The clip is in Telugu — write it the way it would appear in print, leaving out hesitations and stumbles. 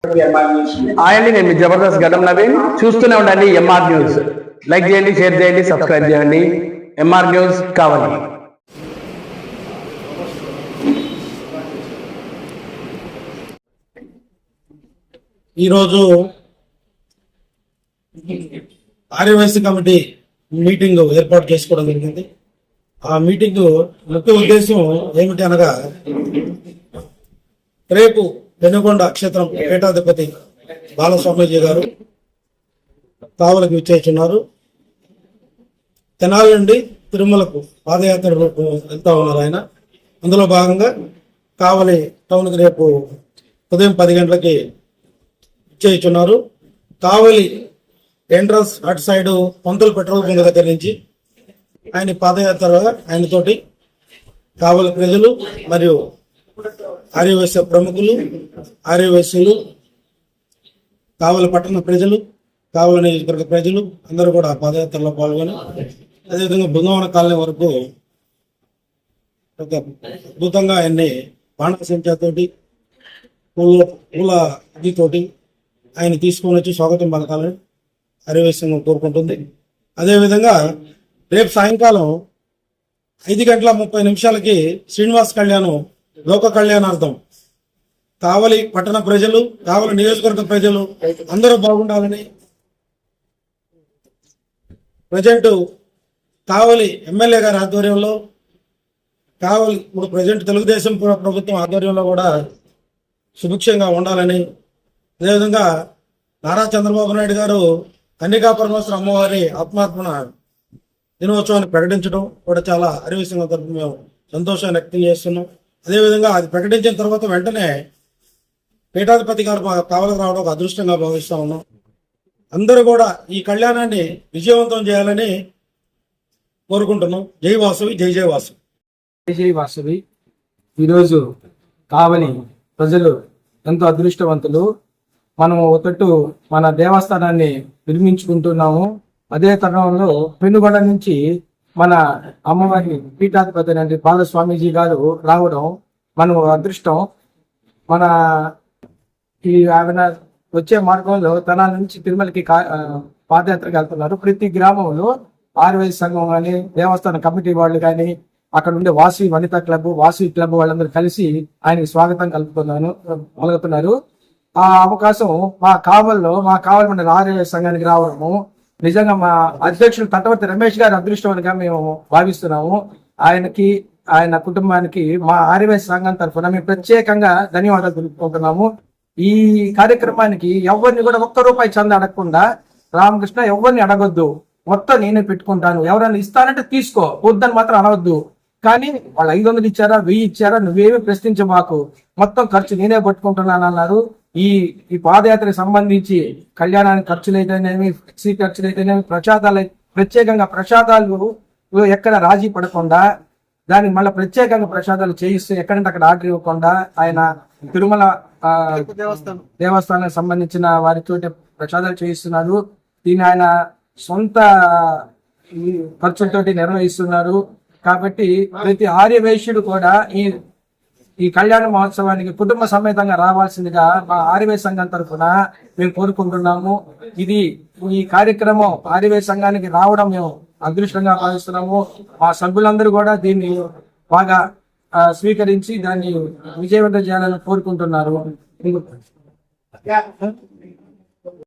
హాయ్ అండి, నేను మీ జబర్దస్త్ గడ్డం నవీన్. చూస్తూనే ఉండండి ఎంఆర్ న్యూస్. లైక్ చేయండి, షేర్ చేయండి, సబ్స్క్రైబ్ చేయండి. ఎంఆర్ న్యూస్ కావాలి. ఈరోజు ఆర్యవైశ్య కమిటీ మీటింగ్ ఏర్పాటు చేసుకోవడం జరిగింది. ఆ మీటింగ్ ముఖ్య ఉద్దేశం ఏమిటి అనగా, రేపు పెనుగొండ క్షేత్రం పీఠాధిపతి బాలస్వామీజీ గారు కావలికి విచ్చేస్తున్నారు. తెనాలి నుండి తిరుమలకు పాదయాత్ర వెళ్తా ఉన్నారు ఆయన. అందులో భాగంగా కావలి టౌన్కి రేపు ఉదయం 10 గంటలకి విచ్చేస్తున్నారు. కావలి ఎంట్రన్స్ అటు సైడ్ పంతులు పెట్రోల్ బంక్ దగ్గర నుంచి ఆయన పాదయాత్ర ఆయనతోటి కావలి ప్రజలు మరియు ఆర్యవైశ్య ప్రముఖులు, ఆర్యవైశ్యులు, కావలి పట్టణ ప్రజలు, కావలి నియోజకవర్గ ప్రజలు అందరూ కూడా పాదయాత్రలో పాల్గొని, అదేవిధంగా బృందావన కాలనీ వరకు ఒక అద్భుతంగా ఆయన్ని బాణసంచాతోటి పూల ఇదితోటి ఆయన తీసుకొని వచ్చి స్వాగతం పలకాలని ఆర్యవైశ్యం కోరుకుంటుంది. అదేవిధంగా రేపు సాయంకాలం 5:30 శ్రీనివాస్ కళ్యాణం లోక కళ్యాణార్థం కావలి పట్టణ ప్రజలు, కావలి నియోజకవర్గ ప్రజలు అందరూ బాగుండాలని, ప్రజెంట్ కావలి ఎమ్మెల్యే గారి ఆధ్వర్యంలో, కావలి ఇప్పుడు ప్రజెంట్ తెలుగుదేశం ప్రభుత్వం ఆధ్వర్యంలో కూడా సుభిక్షంగా ఉండాలని, అదేవిధంగా నారా చంద్రబాబు నాయుడు గారు కన్యకా పరమేశ్వర అమ్మవారి ఆత్మార్పణ దినోత్సవాన్ని ప్రకటించడం కూడా చాలా ఆర్యవైశ్యం తరపున మేము సంతోషాన్ని వ్యక్తం చేస్తున్నాం. అదేవిధంగా అది ప్రకటించిన తర్వాత వెంటనే పీఠాధిపతి గారు కావలికి రావడం ఒక అదృష్టంగా భావిస్తా ఉన్నాం. అందరూ కూడా ఈ కళ్యాణాన్ని విజయవంతం చేయాలని కోరుకుంటున్నాం. జై వాసవి, జై జై వాసవి. జై జై వాసవి. ఈరోజు కావలి ప్రజలు ఎంతో అదృష్టవంతులు. మనము ఒకట్టు మన దేవస్థానాన్ని నిర్మించుకుంటున్నాము. అదే తరుణంలో పెనుగొండ నుంచి మన అమ్మవారి పీఠాధిపతి అంటే బాలస్వామీజీ గారు రావడం మనం అదృష్టం. మన ఈ ఆయన వచ్చే మార్గంలో తెనాలి నుంచి తిరుమలకి పాదయాత్రకి వెళ్తున్నారు. ప్రతి గ్రామంలో ఆర్యవైశ్య సంఘం కానీ, దేవస్థాన కమిటీ వాళ్ళు కానీ, అక్కడ ఉండే వాసవి వనితా క్లబ్, వాసవి క్లబ్ వాళ్ళందరూ కలిసి ఆయనకి స్వాగతం పలుకుతున్నారు. ఆ అవకాశం మా కావలి మండలి ఆర్యవైశ్య సంఘానికి రావడము నిజంగా మా అధ్యక్షులు తటవర్తి రమేష్ గారి అదృష్టంగా మేము భావిస్తున్నాము. ఆయనకి, ఆయన కుటుంబానికి మా ఆర్యవైశ్య సంఘం తరఫున మేము ప్రత్యేకంగా ధన్యవాదాలు తెలుపుకుంటున్నాము. ఈ కార్యక్రమానికి ఎవరిని కూడా ₹1 చంద అడగకుండా, రామకృష్ణ ఎవరిని అడగొద్దు, మొత్తం నేనే పెట్టుకుంటాను, ఎవరైనా ఇస్తానంటే తీసుకో, వద్దని మాత్రం అనవద్దు, కానీ వాళ్ళు 500 ఇచ్చారా 1000 ఇచ్చారా నువ్వేమీ ప్రశ్నించబాకు, మొత్తం ఖర్చు నేనే పట్టుకుంటున్నాను అన్నారు. ఈ పాదయాత్రకు సంబంధించి కళ్యాణానికి ఖర్చులైతేనేమి, ఫ్లెక్సీ ఖర్చులైతేనేమి, ప్రత్యేకంగా ప్రసాదాలు ఎక్కడ రాజీ పడకుండా, దానికి మళ్ళీ ప్రత్యేకంగా ప్రసాదాలు చేయిస్తూ ఎక్కడంటే అక్కడ ఆర్డర్ ఇవ్వకుండా ఆయన తిరుమల దేవస్థానానికి సంబంధించిన వారితో ప్రసాదాలు చేయిస్తున్నారు. దీన్ని ఆయన సొంత ఖర్చులతోటి నిర్వహిస్తున్నారు. కాబట్టి ప్రతి ఆర్యవైశ్యుడు కూడా ఈ కళ్యాణ మహోత్సవానికి కుటుంబ సమేతంగా రావాల్సిందిగా మా ఆర్యవైశ్య సంఘం తరఫున మేము కోరుకుంటున్నాము. ఈ కార్యక్రమం ఆర్యవైశ్య సంఘానికి రావడం మేము అదృష్టంగా భావిస్తున్నాము. మా సభ్యులందరూ కూడా దీన్ని బాగా స్వీకరించి దాన్ని విజయవంతం చేయాలని కోరుకుంటున్నారు.